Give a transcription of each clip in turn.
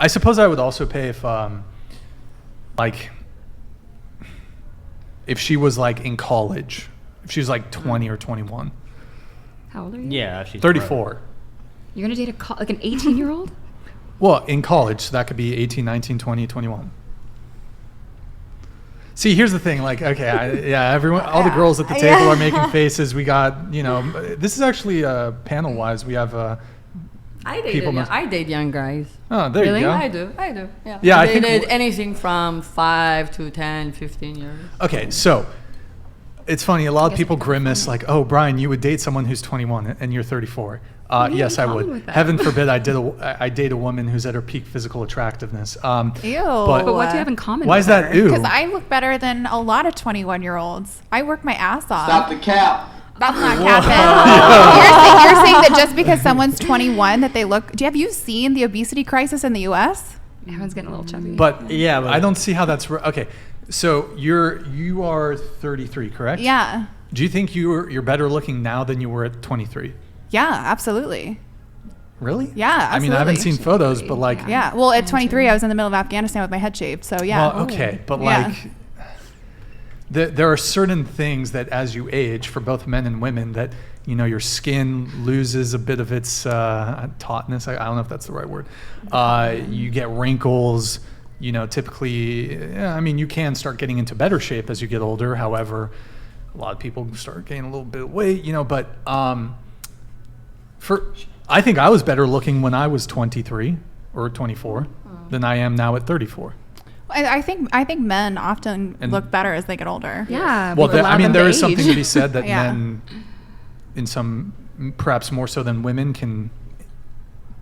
I suppose I would also pay if, if she was like in college, if she was like 20 or 21. How old are you? Yeah, she's 34. You're going to date like an 18-year-old? Well, in college, so that could be 18, 19, 20, 21. See, here's the thing. Like, okay, everyone, all the girls at the table are making faces. We got, this is actually panel-wise. We have I date young guys. Oh, there you go. I do. Yeah. Yeah, I think dated anything from 5 to 10, 15 years. Okay, so it's funny. A lot of people grimace like, "Oh, Brian, you would date someone who's 21 and you're 34." Yes, I would. Heaven forbid I date a woman who's at her peak physical attractiveness. Ew. But what do you have in common? Why is that? Ew. Because I look better than a lot of 21-year-olds. I work my ass off. Stop the cap. That's not capping. You're saying that just because someone's 21 that they look. Have you seen the obesity crisis in the U.S.? Everyone's getting a little chubby. But I don't see how that's okay. So you are 33, correct? Yeah. Do you think you're better looking now than you were at 23? Yeah, absolutely. Really? Yeah, absolutely. I mean, I haven't seen photos, but like. Yeah. Well, at 23, I was in the middle of Afghanistan with my head shaved. So yeah. Well, okay, but like. There are certain things that as you age, for both men and women, that your skin loses a bit of its tautness. I don't know if that's the right word. You get wrinkles. Typically, you can start getting into better shape as you get older. However, a lot of people start gaining a little bit of weight. But I think I was better looking when I was 23 or 24 than I am now at 34. I think men often look better as they get older. Yeah. Well, there is something to be said that men, in some, perhaps more so than women, can.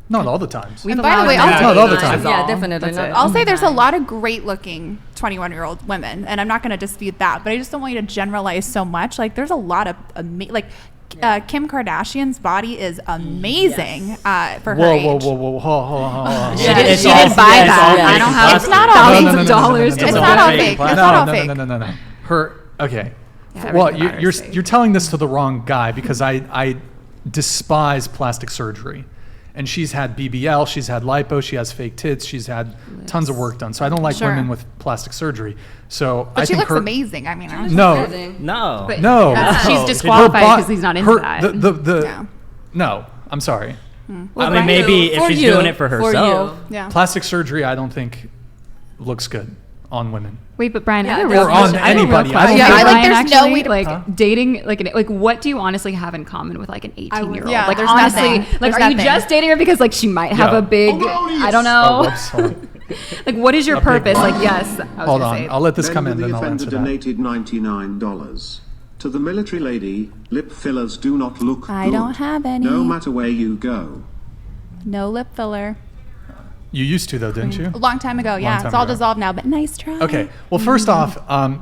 Not all the times. And by the way, not all the time. Yeah, definitely. I'll say there's a lot of great-looking 21-year-old women, and I'm not going to dispute that. But I just don't want you to generalize so much. Like, there's a lot of Kim Kardashian's body is amazing for her age. Whoa, hold on. She didn't buy that. I don't have. It's not all thousands of dollars. It's not all fake. It's not all fake. No. Okay. Yeah, Well, you're telling this to the wrong guy because I despise plastic surgery. And she's had BBL, she's had lipo, she has fake tits, she's had tons of work done. So I don't like women with plastic surgery. So But I she think looks amazing. I mean, No. She's disqualified because he's not into that. No, I'm sorry. I mean, maybe if she's doing it for herself. Yeah. Plastic surgery, I don't think looks good on women. Wait, but Brian, Yeah, I have a or real on question. I have a real anybody. I question. don't Yeah, think- like, there's no actually, way to- like dating, like what do you honestly have in common with like an 18-year-old? Yeah, like there's honestly, nothing. like There's are you nothing. just dating her because like she might have Yeah. a big, I don't Oh, know, whoops, hold on. like what is your purpose? Like yes, I was Hold gonna on. say, I'll let this Then come in, the then I'll offender answer that. donated $99. To the military lady, lip fillers do not look I good. don't have any. No matter where you go. No lip filler. You used to though, didn't you? A long time ago, yeah. time It's all ago. dissolved now, but nice try. Okay. Well, first off,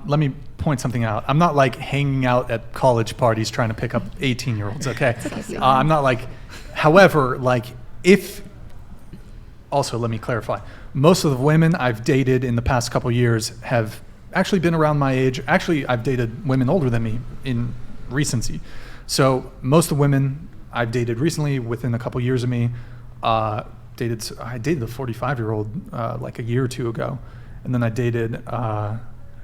let me point something out. I'm not like hanging out at college parties trying to pick up 18-year-olds, okay? I'm not like, however, like if, also let me clarify, most of the women I've dated in the past couple years have actually been around my age. Actually, I've dated women older than me in recency. So most of the women I've dated recently within a couple years of me, I dated a 45-year-old like a year or two ago, and then I dated I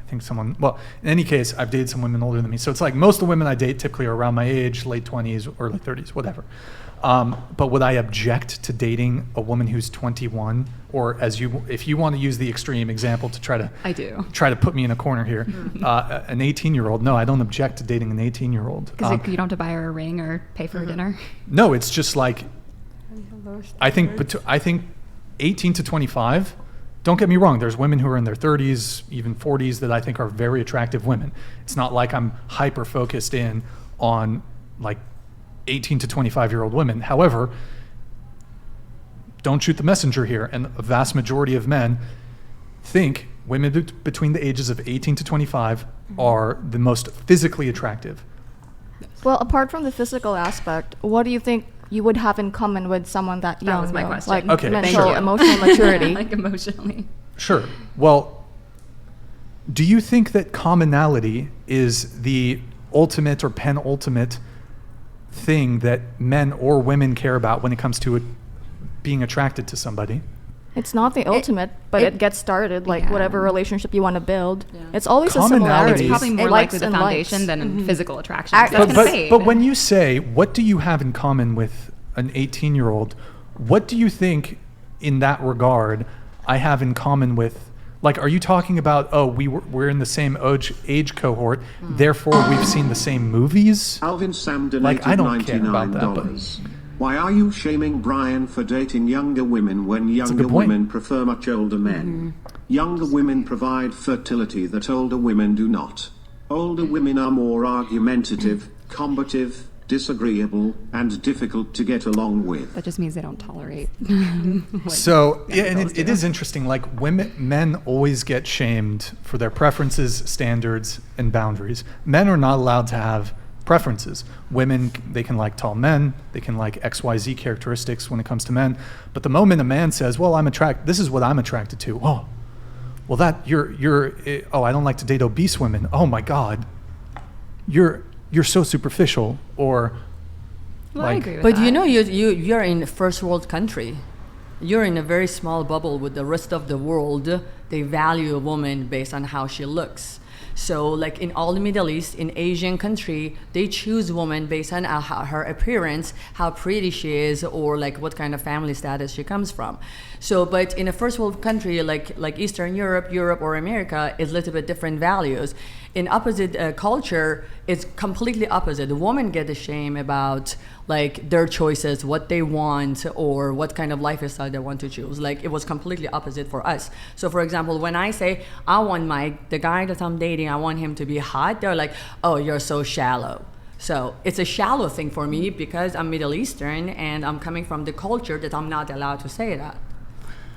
think someone. Well, in any case, I've dated some women older than me, so it's like most of the women I date typically are around my age, late 20s, early 30s, whatever. But would I object to dating a woman who's 21, or if you want to use the extreme example to try to put me in a corner here, an 18-year-old? No, I don't object to dating an 18-year-old. because you don't have to buy her a ring or pay for her dinner. No, it's just like. I think 18 to 25, don't get me wrong, there's women who are in their 30s, even 40s that I think are very attractive women. It's not like I'm hyper focused in on like 18 to 25-year-old women. However, don't shoot the messenger here. And a vast majority of men think women between the ages of 18 to 25 are the most physically attractive. Well, apart from the physical aspect, what do you think you would have in common with someone that young? That was my question. Like Okay, mental, sure. emotional maturity. Like emotionally. Sure. Well, do you think that commonality is the ultimate or penultimate thing that men or women care about when it comes to being attracted to somebody? It's not the ultimate, but it gets started, like Yeah. whatever relationship you want to build. It's always a Commonalities. similarity. It's probably more Likes likely the and foundation likes. than physical attraction. Act- That's But, gonna but, fade. but when you say, what do you have in common with an 18-year-old, what do you think in that regard I have in common with, like, are you talking about, oh, we're in the same age cohort, therefore we've seen the same movies? Alvin Sam donated Like, I don't care about that, but- $99. Why are you shaming Brian for dating younger women when a younger good point. women prefer much older men? Younger women provide fertility that older women do not. Older women are more argumentative, combative, disagreeable, and difficult to get along with. that just means they don't tolerate. So yeah, and girls it do. is interesting. Like men always get shamed for their preferences, standards, and boundaries. Men are not allowed to have preferences. Women, they can like tall men, they can like XYZ characteristics when it comes to men. But the moment a man says, "Well, this is what I'm attracted to," oh, well, that oh, I don't like to date obese women. Oh my God, you're so superficial, or Well, I agree with But that. you know, you're in a first world country. You're in a very small bubble with the rest of the world. They value a woman based on how she looks. So, like in all the Middle East, in Asian country, they choose women based on her appearance, how pretty she is, or like what kind of family status she comes from. So, but in a first world country like Eastern Europe, or America, is a little bit different values. In opposite culture, it's completely opposite. The women get ashamed about like their choices, what they want, or what kind of lifestyle they want to choose. Like it was completely opposite for us. So for example, when I say I want the guy that I'm dating, I want him to be hot, they're like, oh, you're so shallow. So it's a shallow thing for me because I'm Middle Eastern and I'm coming from the culture that I'm not allowed to say that.